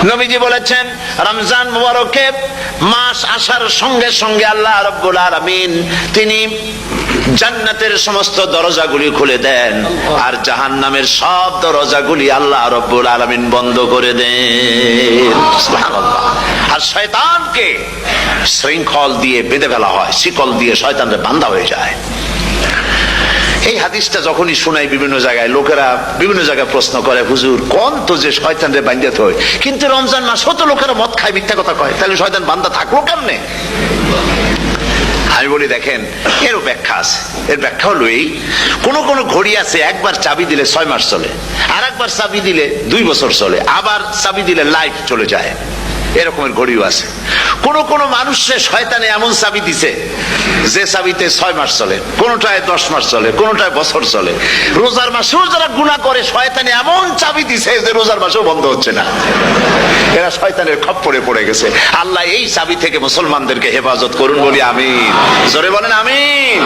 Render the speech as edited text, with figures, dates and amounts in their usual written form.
নবীজি বলেছেন রমজান মুবারকে মাস আসার সঙ্গে সঙ্গে আল্লাহ রাব্বুল আলামিন তিনি জান্নাতের সমস্ত দরজাগুলি খুলে দেন আর জাহান্নামের সব দরজাগুলি আল্লাহ রাব্বুল আলামিন বন্ধ করে দেন। সুবহানাল্লাহ। আর শয়তানকে শৃঙ্খল দিয়ে বেঁধে ফেলা হয়, শিকল দিয়ে শয়তানরে বাঁধা হয়ে যায়। এই হাদিসটা যখনই শোনাই বিভিন্ন জায়গায় লোকেরা বিভিন্ন জায়গায় প্রশ্ন করে, হুজুর কোন তো যে শয়তানরে বাঁধতে হয়, কিন্তু রমজান মাস হতো লোকেরা মদ খায়, মিথ্যা কথা কয়, তাহলে শয়তান বান্ধা থাকলো কেমনে? আমি বলি দেখেন, এরও ব্যাখ্যা আছে। এর ব্যাখ্যা হলো এই, কোন কোন ঘড়ি আছে একবার চাবি দিলে 6 মাস চলে, আর একবার চাবি দিলে 2 বছর চলে, আবার চাবি দিলে লাইফ চলে যায়, এরকমের ঘড়িও আছে। কোন কোন মানুষের শয়তানে এমন চাবি দিছে যে চাবিতে 6 মাস চলে, কোনটায় 10 মাস চলে, কোনটায় বছর চলে। রোজার মাসেও যারা গুনাহ করে শয়তানে এমন চাবি দিছে যে রোজার মাসেও বন্ধ হচ্ছে না। এরা শয়তানের খপ্পরে পড়ে গেছে। আল্লাহ এই চাবি থেকে মুসলমানদেরকে হেফাজত করুন বলি আমিন। জোরে বলেন আমিন।